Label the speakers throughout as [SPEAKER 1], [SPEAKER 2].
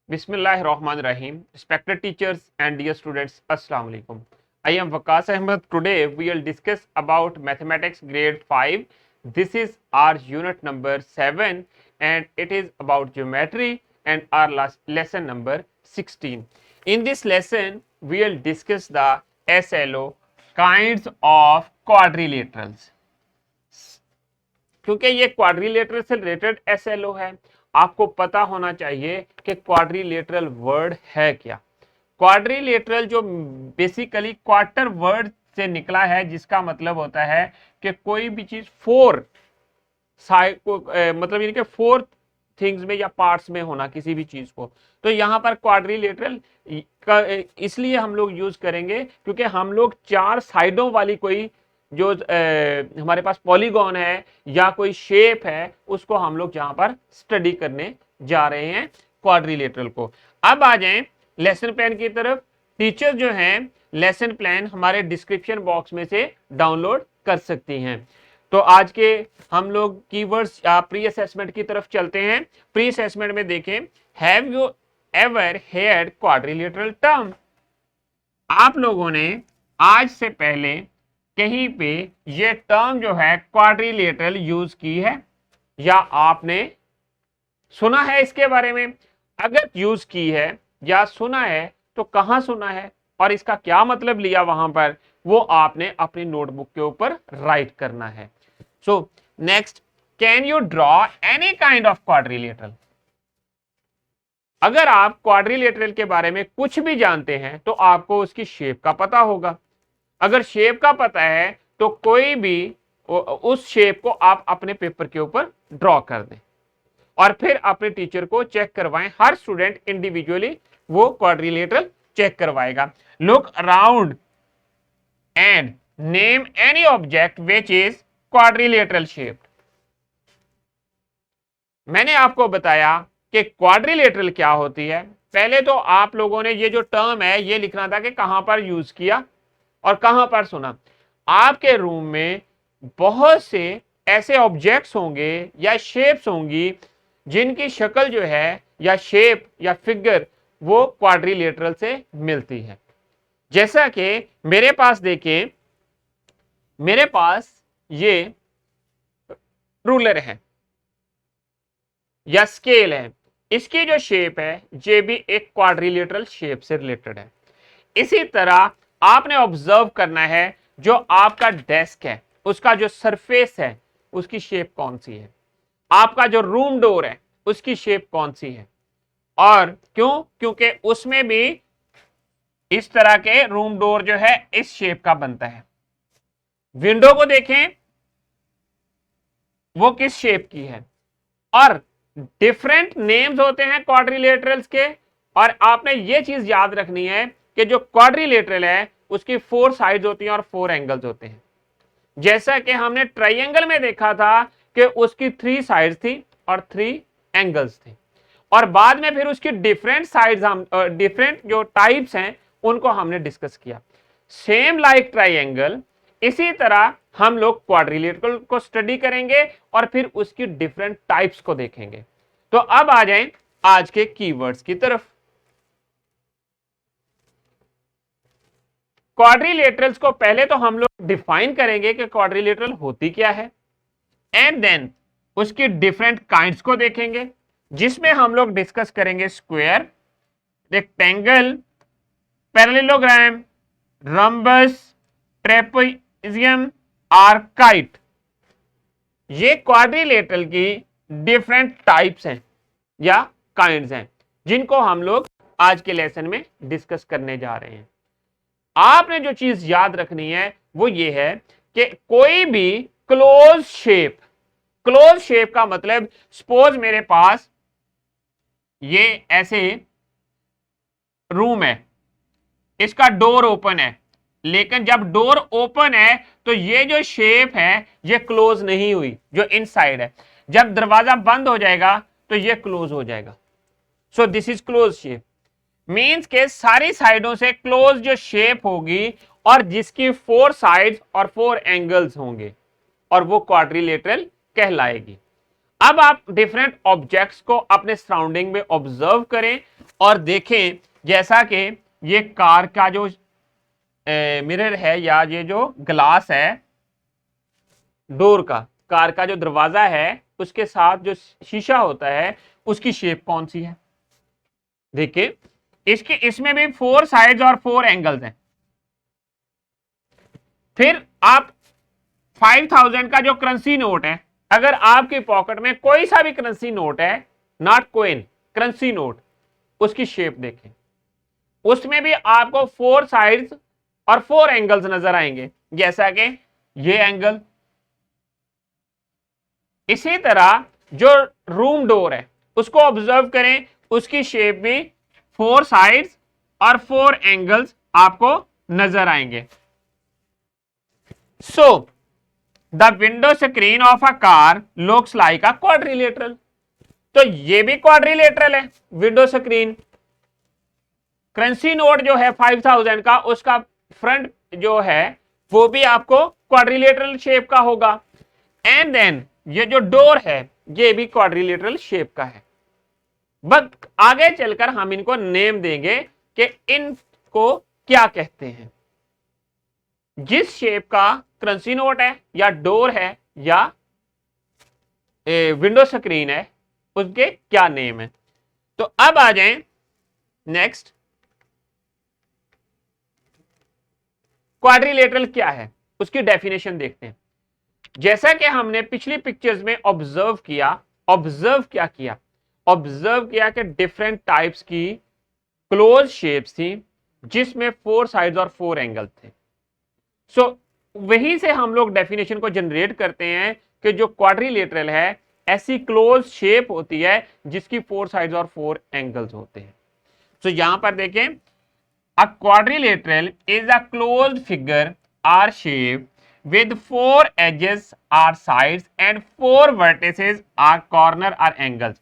[SPEAKER 1] Bismillahirrahmanirrahim. Respected teachers and dear students, Assalamu alaikum. I am Waqas Ahmed. Today we will discuss about mathematics grade 5. This is our unit number 7 and it is about geometry and our last lesson number 16. In this lesson we will discuss the SLO kinds of quadrilaterals. क्योंकि ये quadrilateral से related SLO है, आपको पता होना चाहिए कि quadrilateral word है क्या। क्वाड्रिलेटरल जो बेसिकली क्वार्टर वर्ड से निकला है, जिसका मतलब होता है कि कोई भी चीज फोर साइड को मतलब यानी कि फोर थिंग्स में या पार्ट्स में होना किसी भी चीज को। तो यहाँ पर क्वाड्रिलेटरल इसलिए हम लोग यूज करेंगे क्योंकि हम लोग चार साइडों वाली कोई जो हमारे पास पॉलीगॉन है या कोई शेप है, उसको हम लोग यहाँ पर स्टडी करने जा रहे हैं क्वाड्रिलेटरल को। अब आ जाएं लेसन प्लान की तरफ। टीचर जो हैं लेसन प्लान हमारे डिस्क्रिप्शन बॉक्स में से डाउनलोड कर सकती हैं। तो आज के हम लोग कीवर्ड्स या प्री असेसमेंट की तरफ चलते हैं। प्री असेसमेंट में देखें, have you ever heard quadrilateral term? आप लोगों ने आज से पहले कहीं पे ये टर्म जो है क्वाड्रिलेटरल यूज की है या आपने सुना है इसके बारे में? अगर यूज की है या सुना है तो कहां सुना है और इसका क्या मतलब लिया वहां पर, वो आपने अपनी नोटबुक के ऊपर राइट करना है। So next, can you draw any kind of quadrilateral? अगर आप क्वाड्रिलेटरल के बारे में कुछ भी जानते हैं तो आपको उसकी शेप का पता होगा। अगर शेप का पता है तो कोई भी उस शेप को आप अपने पेपर के ऊपर ड्रॉ कर दें और फिर अपने टीचर को चेक करवाएं। हर स्टूडेंट इंडिविजुअली वो क्वाड्रिलेटरल चेक करवाएगा। Look around and name any object which is quadrilateral shaped. मैंने आपको बताया कि क्वाड्रिलेटरल क्या होती है। पहले तो आप लोगों ने ये जो टर्म है ये लिखना था कि कहां पर यूज किया और कहां पर सुना। आपके रूम में बहुत से ऐसे ऑब्जेक्ट्स होंगे या शेप्स होंगी जिनकी शक्ल जो है या शेप या फिगर वो क्वाड्रिलेटरल से मिलती है। जैसा कि मेरे पास देखें, मेरे पास ये रूलर है या स्केल है, इसकी जो शेप है ये भी एक क्वाड्रिलेटरल शेप से रिलेटेड है। इसी तरह आपने ऑब्जर्व करना है जो आपका डेस्क है उसका जो सरफेस है उसकी शेप कौन सी है, आपका जो रूम डोर है उसकी शेप कौन सी है। और क्यों? क्योंकि उसमें भी इस तरह के रूम डोर जो है इस शेप का बनता है। विंडो को देखें, वो किस शेप की है। और डिफरेंट नेम्स होते हैं क्वाड्रिलेटरल्स के, और आपने ये चीज याद रखनी है कि जो क्वाड्रिलेटरल है उसकी फोर साइड्स होती हैं और फोर एंगल्स होते हैं। जैसा कि हमने ट्राइंगल में देखा था कि उसकी थ्री साइड्स थी और थ्री एंगल्स थे, और बाद में फिर उसकी डिफरेंट साइड्स हम डिफरेंट जो टाइप्स हैं उनको हमने डिस्कस किया। सेम लाइक ट्राइंगल, इसी तरह हम लोग क्वाड्रिलेटरल को स्टडी करेंगे और फिर उसकी डिफरेंट टाइप्स को देखेंगे। तो अब आ जाएं आज के कीवर्ड्स की तरफ। क्वाड्रिलेटरल्स को पहले तो हम लोग डिफाइन करेंगे कि क्वाड्रिलेटरल होती क्या है, एंड देन उसकी डिफरेंट काइंड्स को देखेंगे, जिसमें हम लोग डिस्कस करेंगे square, rectangle, parallelogram, rhombus, trapezium, आर्काइट। ये क्वाड्रिलेटरल की डिफरेंट टाइप्स हैं या काइंड्स हैं जिनको हम लोग आज के लेसन में डिस्कस करने जा रहे हैं। आपने जो चीज याद रखनी है वो ये है कि कोई भी क्लोज शेप का मतलब, सपोज मेरे पास ये ऐसे रूम है, इसका डोर ओपन है, लेकिन जब डोर ओपन है तो ये जो शेप है ये क्लोज नहीं हुई जो इनसाइड है। जब दरवाजा बंद हो जाएगा तो ये क्लोज हो जाएगा। So this is close shape. Means के सारी साइडों से क्लोज जो शेप होगी और जिसकी फोर साइड्स और फोर एंगल्स होंगे और वो क्वाड्रिलेटरल कहलाएगी। अब आप डिफरेंट ऑब्जेक्ट्स को अपने सराउंडिंग में ऑब्जर्व करें और देखें जैसा कि ये कार का जो मिरर है या ये जो ग्लास है डोर का, कार का जो दरवाजा है उसके साथ जो शीशा होता है उसकी शेप कौन सी है। देखिए इसके इसमें भी 4 साइड्स और 4 एंगल्स हैं। फिर आप 5000 का जो करेंसी नोट है, अगर आपकी पॉकेट में कोई सा भी करेंसी नोट है, नॉट कोइन, करेंसी नोट, उसकी शेप देखें, उसमें भी आपको 4 साइड्स और 4 एंगल्स नजर आएंगे, जैसा कि ये एंगल। इसी तरह जो रूम डोर है उसको ऑब्जर्व करें, उसकी शेप भी 4 साइड्स और 4 एंगल्स आपको नजर आएंगे। So the window screen of a car looks like a quadrilateral, तो ये भी क्वाड्रिलेटरल है विंडो स्क्रीन। करेंसी नोट जो है 5000 का, उसका फ्रंट जो है वो भी आपको क्वाड्रिलेटरल शेप का होगा। एंड देन ये जो डोर है ये भी क्वाड्रिलेटरल शेप का है। बट आगे चलकर हम इनको नेम देंगे कि इनको क्या कहते हैं। जिस शेप का करेंसी नोट है या डोर है या विंडो स्क्रीन है उसके क्या नेम है। तो अब आ जाएं नेक्स्ट, क्वाड्रिलेटरल क्या है उसकी डेफिनेशन देखते हैं। जैसा कि हमने पिछली पिक्चर्स में ऑब्जर्व किया कि डिफरेंट टाइप्स की क्लोज शेप्स थी जिसमें 4 साइड्स और 4 एंगल थे। सो वहीं से हम लोग डेफिनेशन को जनरेट करते हैं कि जो क्वाड्रिलेटरल है ऐसी क्लोज शेप होती है जिसकी 4 साइड्स और 4 एंगल्स होते हैं। सो यहां पर देखें, a quadrilateral is a closed figure or shape with 4 edges are sides and 4 vertices are corner or angles.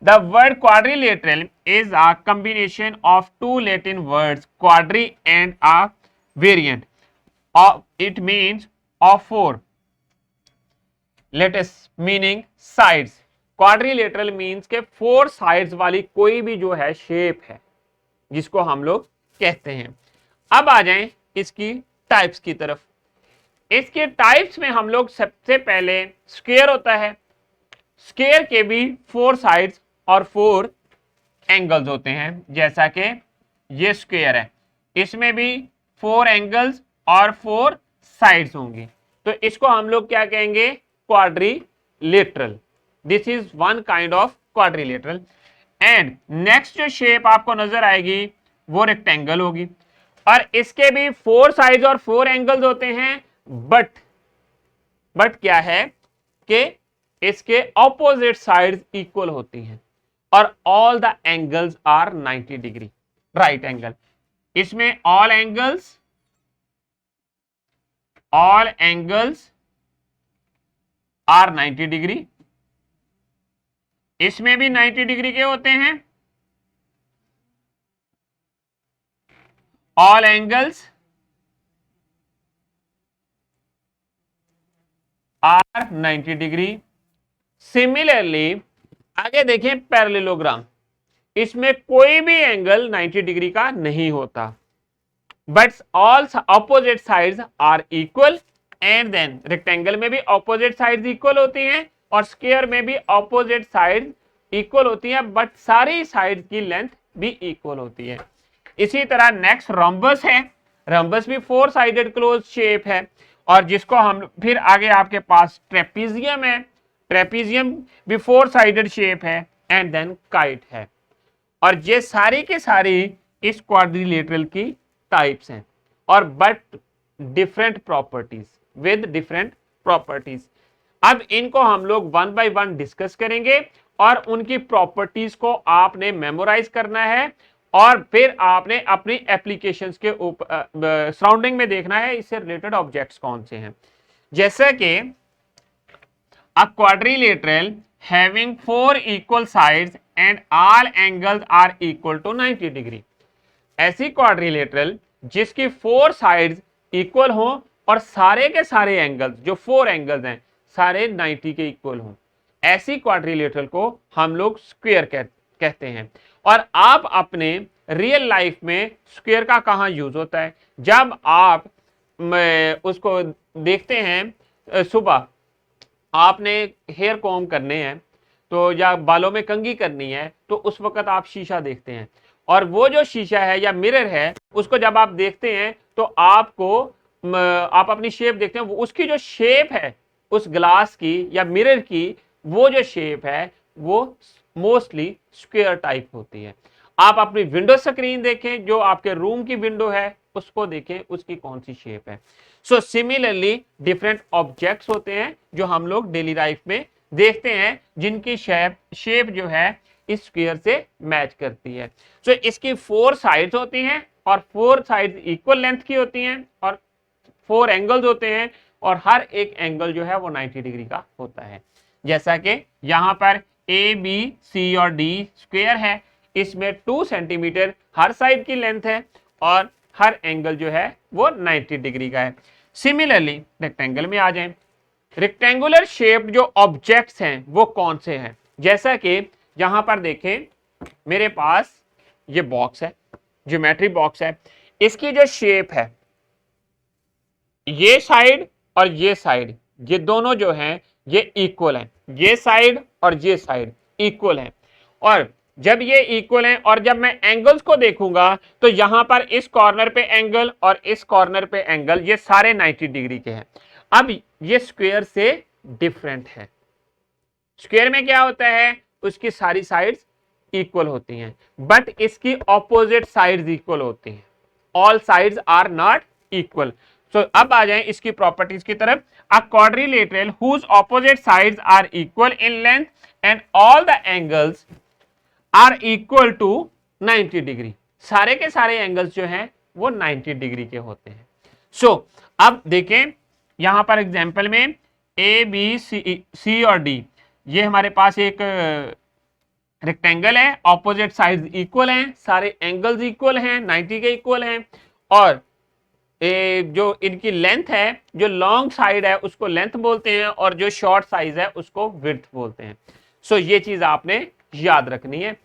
[SPEAKER 1] The word quadrilateral is a combination of 2 Latin words quadri and a variant. It means of 4. Lattice meaning sides. Quadrilateral means के 4 sides वाली कोई भी जो है shape है जिसको हम लोग कहते हैं। अब आ जाएं इसकी टाइप्स की तरफ। इसके टाइप्स में हम लोग सबसे पहले स्क्वायर होता है, स्क्वायर के भी 4 साइड्स और 4 एंगल्स होते हैं, जैसा कि ये स्क्वायर है, इसमें भी 4 एंगल्स और 4 साइड्स होंगी, तो इसको हम लोग क्या कहेंगे, quadrilateral. This is one kind of quadrilateral. And next जो शेप आपको नजर आएगी वो रेक्टेंगल होगी, और इसके भी 4 साइड्स और 4 एंगल्स होते हैं, बट क्या है कि इसके ऑपोजिट साइड्स इक्वल होती हैं और all the angles are 90 degree right angle. इसमें ऑल एंगल्स आर 90 डिग्री, इसमें भी 90 डिग्री के होते हैं। All angles are 90 degree. Similarly आगे देखें पैरेललोग्राम, इसमें कोई भी एंगल 90 डिग्री का नहीं होता, but all opposite sides are equal. And then rectangle में भी ऑपोजिट साइड्स इक्वल होती हैं और स्क्वायर में भी ऑपोजिट साइड इक्वल होती हैं, बट सारी साइड की लेंथ भी इक्वल होती है। इसी तरह नेक्स्ट रोम्बस है, रोम्बस भी 4 साइडेड क्लोज शेप है, और जिसको हम फिर आगे आपके पास ट्रेपीजियम है, ट्रेपीजियम भी 4 साइडेड शेप है। एंड देन काइट है, और ये सारी के सारी इस क्वाड्रिलेटरल की टाइप्स हैं, और but different properties with different properties. अब इनको हम लोग 1 बाय 1 डिस्कस करेंगे और उनकी प्रॉपर्टीज को आपने मेमोराइज करना है, और फिर आपने अपनी एप्लीकेशंस के सराउंडिंग में देखना है इससे रिलेटेड ऑब्जेक्ट्स कौन से हैं। जैसे कि a quadrilateral having 4 equal sides and all angles are equal to 90 degree. ऐसी क्वाड्रिलेटरल जिसकी 4 साइड्स इक्वल हो और सारे के सारे एंगल्स जो 4 एंगल्स हैं सारे 90 के इक्वल हों, ऐसी क्वाड्रिलेटरल को हम लोग स्क्वायर कहते हैं। और आप अपने रियल लाइफ में स्क्वायर का कहाँ यूज होता है, जब आप उसको देखते हैं सुबह आपने हेयर कॉम करने हैं तो या बालों में कंघी करनी है तो उस वक्त आप शीशा देखते हैं, और वो जो शीशा है या मिरर है उसको जब आप देखते हैं तो आपको आप अपनी शेप देखते हैं, वो उसकी जो शेप है उस ग्लास की या मिरर की, वो जो शेप है वो मोस्टली स्क्वायर टाइप होती है। आप अपनी विंडो स्क्रीन देखें, जो आपके रूम की विंडो है उसको देखें, उसकी कौन सी शेप है। सो सिमिलरली डिफरेंट ऑब्जेक्ट्स होते हैं जो हम लोग डेली लाइफ में देखते हैं, जिनकी शेप जो है इस स्क्वायर से मैच करती है। सो इसकी 4 साइड्स होती हैं और 4 साइड्स इक्वल लेंथ की होती हैं और 4 एंगल्स होते हैं, और हर एक एंगल जो है वो 90 डिग्री का होता है। जैसा कि यहां पर ए बी सी और डी स्क्वायर है, इसमें 2 सेंटीमीटर हर साइड की लेंथ है और हर एंगल जो है वो 90 डिग्री का है। सिमिलरली रेक्टेंगल में आ जाएं, रेक्टेंगुलर शेप जो ऑब्जेक्ट्स हैं वो कौन से हैं। जैसा कि यहां पर देखें, मेरे पास ये बॉक्स है, ज्योमेट्री बॉक्स है, इसकी जो शेप है ये साइड और ये साइड, ये दोनों जो हैं ये इक्वल हैं, ये साइड और ये साइड इक्वल हैं। और जब ये इक्वल हैं और जब मैं एंगल्स को देखूंगा तो यहां पर इस कॉर्नर पे एंगल और इस कॉर्नर पे एंगल ये सारे 90 डिग्री के हैं। अब ये स्क्वायर से डिफरेंट है। स्क्वायर में क्या होता है, उसकी सारी साइड्स इक्वल होती हैं, बट इसकी ऑपोजिट साइड्स इक्वल होती हैं। All sides are not equal. So अब आ जाएं इसकी प्रॉपर्टीज की तरफ। A quadrilateral whose opposite sides are equal in length and all the angles are equal to 90 degree. सारे के सारे एंगल्स जो हैं वो 90 डिग्री के होते हैं। सो अब देखें यहां पर एग्जांपल में ए बी सी और डी, ये हमारे पास एक रेक्टेंगल है, ऑपोजिट साइड्स इक्वल हैं, सारे एंगल्स इक्वल हैं, 90 के इक्वल हैं, और जो इनकी लेंथ है, जो लॉन्ग साइड है उसको लेंथ बोलते हैं और जो शॉर्ट साइज है उसको विड्थ बोलते हैं। सो ये चीज आपने याद रखनी है।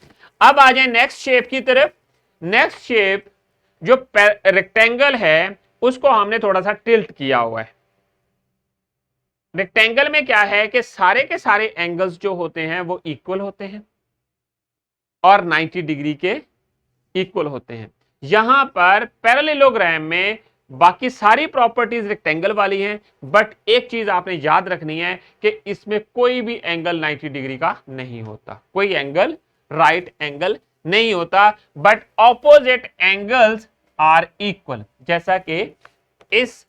[SPEAKER 1] अब आ जाए नेक्स्ट शेप की तरफ। नेक्स्ट शेप जो रेक्टेंगल है उसको हमने थोड़ा सा टिल्ट किया हुआ है। रेक्टेंगल में क्या है कि सारे के सारे एंगल्स जो होते हैं वो इक्वल होते हैं और 90 डिग्री के इक्वल होते हैं। यहां पर पैरेललोग्राम में बाकी सारी प्रॉपर्टीज रेक्टेंगल वाली हैं, बट एक चीज आपने याद रखनी है कि इसमें कोई भी एंगल 90 डिग्री का नहीं होता, कोई एंगल राइट एंगल नहीं होता, but opposite angles are equal, जैसा कि इस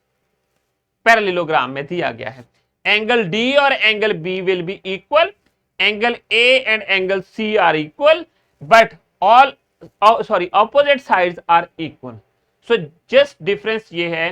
[SPEAKER 1] पैरेललोग्राम में दिया गया है। एंगल डी और angle B will be equal, angle A and angle C are equal, but all opposite sides are equal. So just difference ये है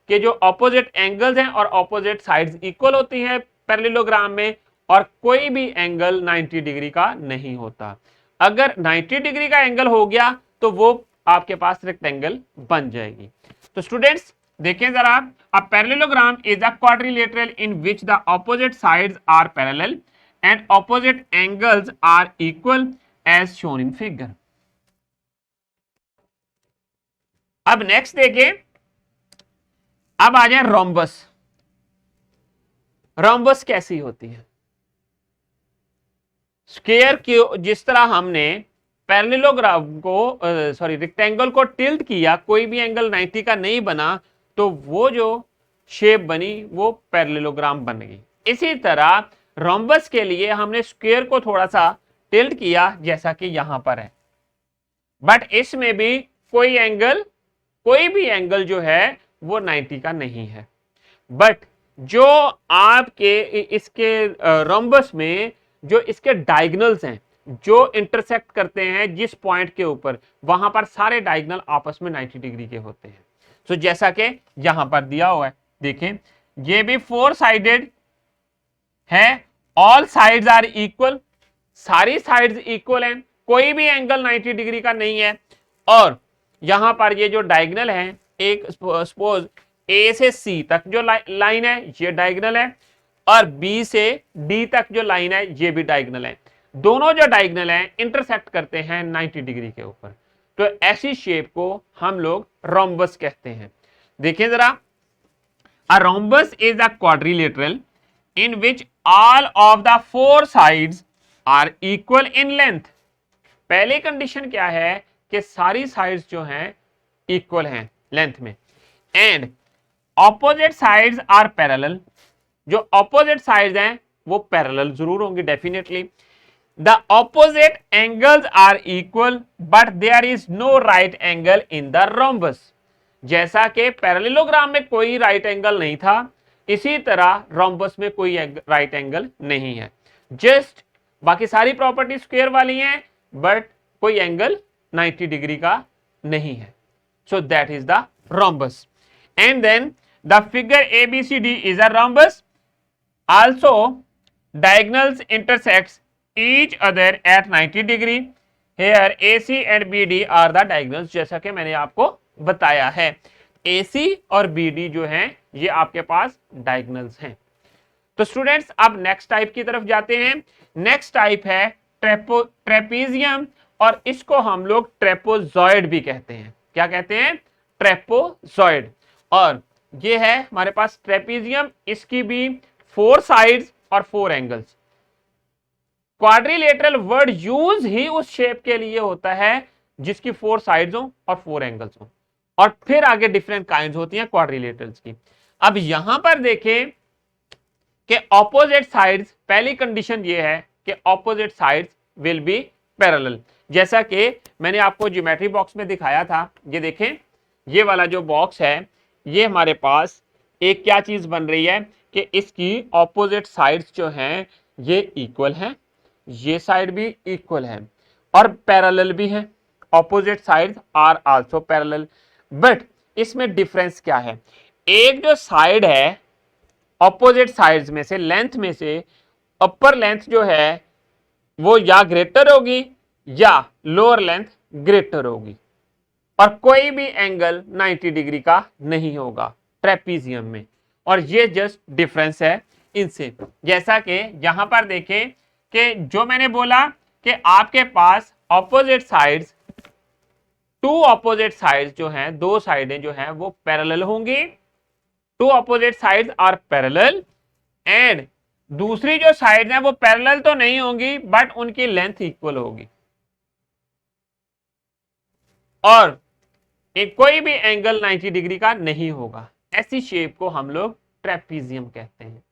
[SPEAKER 1] कि जो ऑपोजिट एंगल्स हैं और ऑपोजिट साइड्स इक्वल होती हैं पैरेललोग्राम में, और कोई भी एंगल 90 डिग्री का नहीं होता। अगर 90 डिग्री का एंगल हो गया तो वो आपके पास रेक्टेंगल बन जाएगी। तो स्टूडेंट्स देखें जरा, a parallelogram is a quadrilateral in which the opposite sides are parallel and opposite angles are equal as shown in figure. अब नेक्स्ट देखिए, अब आ जाए रोम्बस। रोम्बस कैसी होती है। स्क्वायर की जिस तरह हमने पैरेललोग्राम को रेक्टेंगल को टिल्ट किया, कोई भी एंगल 90 का नहीं बना, तो वो जो शेप बनी वो पैरेललोग्राम बन गई। इसी तरह रोम्बस के लिए हमने स्क्वायर को थोड़ा सा टिल्ट किया जैसा कि यहां पर है, बट इसमें भी कोई भी एंगल जो है वो 90 का नहीं है। बट जो आपके इसके रोम्बस में जो इसके डायगोनल्स हैं, जो इंटरसेक्ट करते हैं जिस पॉइंट के ऊपर, वहां पर सारे डायगोनल आपस में 90 डिग्री के होते हैं। सो जैसा कि यहां पर दिया हुआ है, देखें ये भी 4 साइडेड है, ऑल साइड्स आर इक्वल, सारी साइड्स इक्वल हैं, कोई भी एंगल 90 डिग्री का नहीं है। और यहां पर ये जो डायगोनल है, एक सपोज ए से सी तक जो लाइन है ये डायगोनल है, और बी से डी तक जो लाइन है ये भी डायगोनल है। दोनों जो डायगोनल हैं इंटरसेक्ट करते हैं 90 डिग्री के ऊपर, तो ऐसी शेप को हम लोग रोम्बस कहते हैं। देखिए जरा, a rhombus is a quadrilateral in which all of the four sides are equal in length. पहली कंडीशन क्या है कि सारी साइड्स जो हैं इक्वल हैं लेंथ में, and opposite sides are parallel, जो ऑपोजिट साइड्स हैं वो पैरेलल जरूर होंगी definitely. The opposite angles are equal but there is no right angle in the rhombus. जैसा कि पैरेललोग्राम में कोई राइट एंगल नहीं था, इसी तरह रोम्बस में कोई राइट एंगल नहीं है। जस्ट बाकी सारी प्रॉपर्टी स्क्वायर वाली हैं, बट कोई एंगल 90 डिग्री का नहीं है। So that is the rhombus. And then the figure ABCD is a rhombus, also diagonals intersects each other at 90 degree. Here AC and BD are the diagonals, जैसा कि मैंने आपको बताया है। AC और BD जो हैं ये आपके पास डायगोनल्स हैं। तो स्टूडेंट्स अब नेक्स्ट टाइप की तरफ जाते हैं। नेक्स्ट टाइप है ट्रेपीजियम, और इसको हम लोग ट्रेपोजॉइड भी कहते हैं। क्या कहते हैं? ट्रेपोजॉइड। और ये है हमारे पास ट्रेपीजियम, इसकी भी 4 साइड्स और 4 एंगल्स। क्वाड्रिलेटरल वर्ड यूज ही उस शेप के लिए होता है जिसकी 4 साइड्स हो और 4 एंगल्स हो, और फिर आगे डिफरेंट काइंड्स होती हैं क्वाड्रिलेटरल्स की। अब यहां पर देखें कि ऑपोजिट साइड्स, पहली कंडीशन ये है कि opposite sides will be parallel, जैसा कि मैंने आपको ज्योमेट्री बॉक्स में दिखाया था। ये देखें, ये वाला जो बॉक्स है, ये हमारे पास एक क्या चीज बन रही है कि इसकी ऑपोजिट साइड्स जो हैं ये इक्वल हैं, ये साइड भी इक्वल है और पैरेलल भी है। Opposite sides are also parallel, but इसमें डिफरेंस क्या है? एक जो साइड है ऑपोजिट साइड्स में से, लेंथ में से अपर लेंथ जो है वो या ग्रेटर होगी या लोअर लेंथ ग्रेटर होगी, और कोई भी एंगल 90 डिग्री का नहीं होगा ट्रेपीजियम में। और ये जस्ट डिफरेंस है इनसे। जैसा कि यहां पर देखें कि जो मैंने बोला कि आपके पास ऑपोजिट साइड्स, 2 ऑपोजिट साइड्स जो हैं, 2 साइडें जो हैं वो पैरेलल होंगी। 2 opposite sides are parallel, and दूसरी जो साइड है वो पैरेलल तो नहीं होंगी बट उनकी लेंथ इक्वल होगी, और एक कोई भी एंगल 90 डिग्री का नहीं होगा। ऐसी शेप को हम लोग ट्रेपीजियम कहते हैं।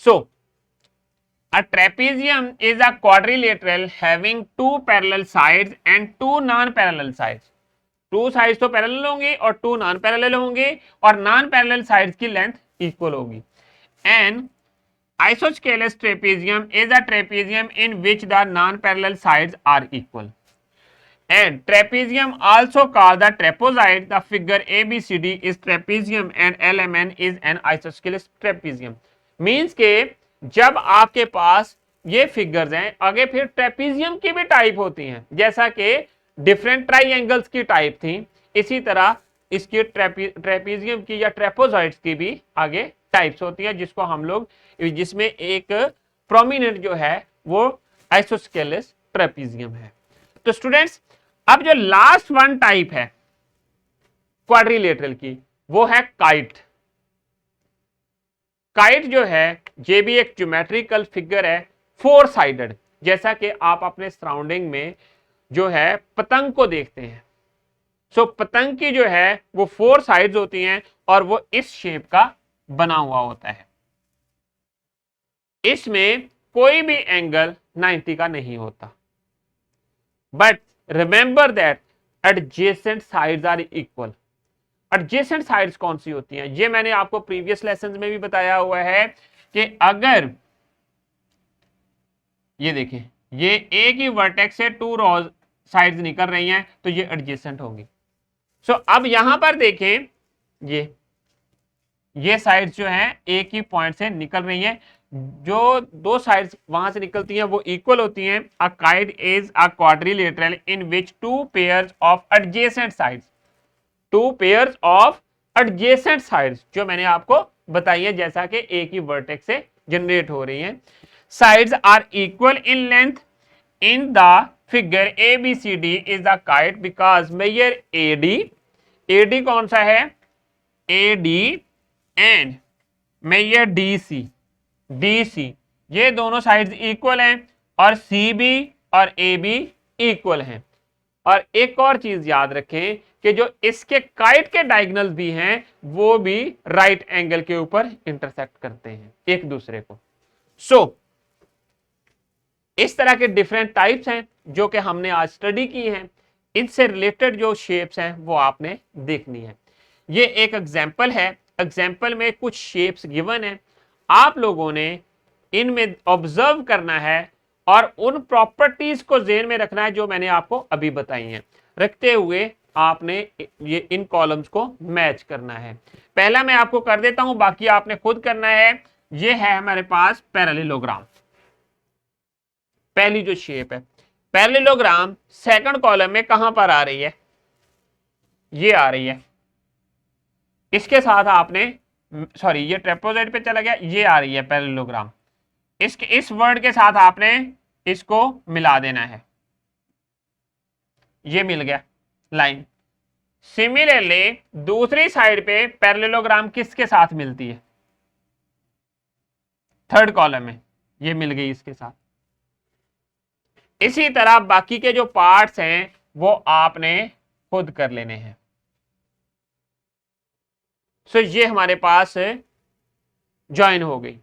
[SPEAKER 1] So a trapezium is a quadrilateral having 2 parallel sides and 2 non parallel sides. 2 sides तो पैरेलल होंगी और 2 नॉन पैरेलल होंगे, और नॉन पैरेलल साइड्स की लेंथ इक्वल होगी। And isosceles trapezium is a trapezium in which the non-parallel sides are equal. And trapezium also called the trapezoid. The figure ABCD is trapezium and LMN is an isosceles trapezium. Means के जब आपके पास ये figures हैं, आगे फिर trapezium की भी type होती हैं, जैसा कि डिफरेंट ट्राइएंगल्स की टाइप थी, इसी तरह इसकी ट्रेपीजियम की या ट्रेपोजॉइड्स की भी आगे टाइप्स होती है, जिसको हम लोग, जिसमें एक प्रोमिनेंट जो है वो आइसोस्केलेस ट्रेपीजियम है। तो स्टूडेंट्स अब जो लास्ट वन टाइप है क्वाड्रिलेटरल की, वो है काइट। काइट जो है ये भी एक ज्योमेट्रिकल फिगर है 4 साइडेड, जैसा कि आप अपने सराउंडिंग में जो है पतंग को देखते हैं। सो पतंग की जो है वो 4 साइड्स होती हैं और वो इस शेप का बना हुआ होता है। इसमें कोई भी एंगल 90 का नहीं होता, but remember that adjacent sides are equal. Adjacent sides कौन सी होती हैं? ये मैंने आपको प्रीवियस लेसन में भी बताया हुआ है कि अगर ये देखें, ये एक ही वर्टेक्स से 2 रोज साइड्स निकल रही हैं तो ये एडजेसेंट होगी। सो अब यहां पर देखें, ये साइड्स जो हैं एक ही पॉइंट से निकल रही हैं, जो 2 साइड्स वहां से निकलती हैं वो इक्वल होती हैं। A kite is a quadrilateral in which 2 pairs of adjacent sides, 2 pairs of adjacent sides जो मैंने आपको बताई है, जैसा कि एक ही वर्टेक्स से जनरेट हो रही हैं। Sides are equal in length in the figure ABCD is the kite because measure AD कौन सा है, AD एंड मेजर DC ये दोनों साइड्स इक्वल हैं और CB और AB इक्वल हैं। और एक और चीज याद रखें कि जो इसके काइट के डायगोनल्स भी हैं वो भी राइट एंगल के ऊपर इंटरसेक्ट करते हैं एक दूसरे को। इस तरह के डिफरेंट टाइप्स हैं जो कि हमने आज स्टडी की हैं। इनसे रिलेटेड जो शेप्स हैं वो आपने देखनी है। ये एक एग्जाम्पल है, एग्जाम्पल में कुछ शेप्स गिवन है, आप लोगों ने इनमें ऑब्जर्व करना है और उन प्रॉपर्टीज को ज़हन में रखना है जो मैंने आपको अभी बताई हैं। रखते हुए आपने ये इन कॉलम्स को मैच करना है। पहला मैं आपको कर देता हूं, बाकी आपने खुद करना है। ये है हमारे पास पैरेललोग्राम, पहली जो शेप है पैरेललोग्राम सेकंड कॉलम में कहां पर आ रही है, ये आ रही है। इसके साथ आपने सॉरी ये ट्रेपेजॉइड पे चला गया, ये आ रही है पैरेललोग्राम। इसके इस वर्ड के साथ आपने इसको मिला देना है, ये मिल गया लाइन। सिमिलरली दूसरी साइड पे पैरेललोग्राम किसके साथ मिलती है, थर्ड कॉलम में, ये मिल गई इसके साथ। इसी तरह बाकी के जो पार्ट्स हैं वो आपने खुद कर लेने हैं। ये हमारे पास ज्वाइन हो गई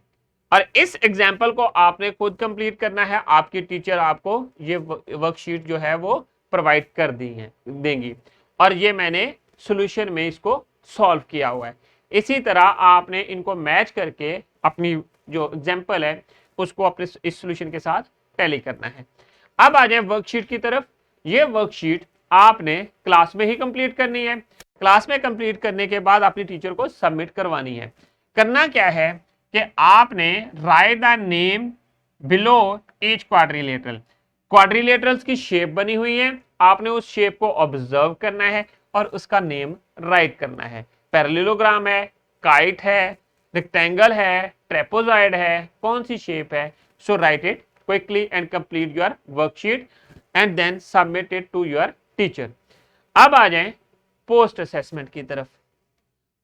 [SPEAKER 1] और इस एग्जाम्पल को आपने खुद कंप्लीट करना है। आपकी टीचर आपको ये वर्कशीट जो है वो प्रोवाइड कर देंगी और ये मैंने सॉल्यूशन में इसको सॉल्व किया हुआ है। इसी तरह आपने इनको मैच करके अपनी जो एग्जाम्पल है उसको अपने इस सॉल्यूशन के साथ टैली करना है। अब आ जाए वर्कशीट की तरफ। ये वर्कशीट आपने क्लास में ही कंप्लीट करनी है। क्लास में कंप्लीट करने के बाद अपनी टीचर को सबमिट करवानी है। करना क्या है कि आपने right the name below each quadrilateral, quadrilaterals की शेप बनी हुई है, आपने उस शेप को ऑब्जर्व करना है और उसका नेम राइट करना है। पैरेललोग्राम है, काइट है, रेक्टेंगल है, ट्रेपेजॉइड है, कौन सी शेप है। So write it quickly and complete your worksheet and then submit it to your teacher. अब आ जाएं पोस्ट असेसमेंट की तरफ।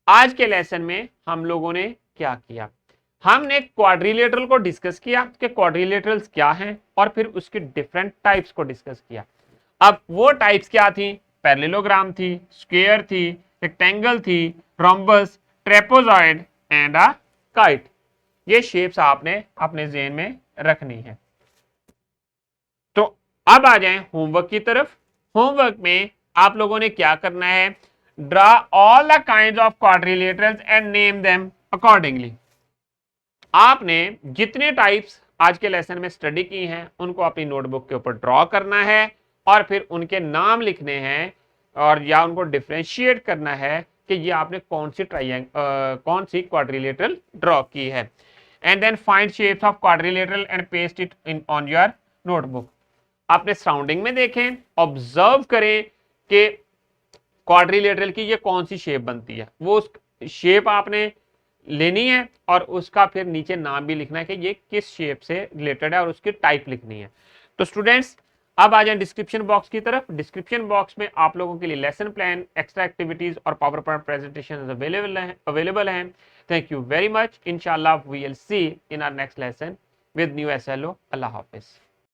[SPEAKER 1] आज के लेसन में हम लोगों ने क्या किया, हमने क्वाड्रिलेटरल को डिस्कस किया कि क्वाड्रिलेटरल्स क्या हैं और फिर उसके डिफरेंट टाइप्स को डिस्कस किया। अब वो टाइप्स क्या थी, पैरेललोग्राम थी, स्क्वायर थी, रेक्टेंगल थी, rhombus, trapezoid and a kite. ये शेप्स आपने अपने ज़हन में रखनी है। तो अब आ जाएं होमवर्क की तरफ। होमवर्क में आप लोगों ने क्या करना है, draw all the kinds of quadrilaterals and name them accordingly. आपने जितने टाइप्स आज के लेसन में स्टडी की हैं उनको अपनी नोटबुक के ऊपर ड्रॉ करना है और फिर उनके नाम लिखने हैं और या उनको डिफरेंशिएट करना है कि ये आपने कौन सी क्वाड्रिलेटरल ड्रॉ की है। And then find shapes of quadrilateral and paste it in on your notebook. अपने सराउंडिंग में देखें, ऑब्जर्व करें कि क्वाड्रिलेटरल की ये कौन सी शेप बनती है, वो उस शेप आपने लेनी है और उसका फिर नीचे नाम भी लिखना है कि ये किस शेप से रिलेटेड है और उसकी टाइप लिखनी है। तो स्टूडेंट्स अब आ जाए डिस्क्रिप्शन बॉक्स की तरफ। डिस्क्रिप्शन बॉक्स में आप लोगों के लिए लेसन प्लान, एक्स्ट्रा एक्टिविटीज और पावर पॉइंट प्रेजेंटेशन अवेलेबल हैं। Thank you very much. इंशाल्लाह we will see in our next lesson with new SLO। अल्लाह हाफिज।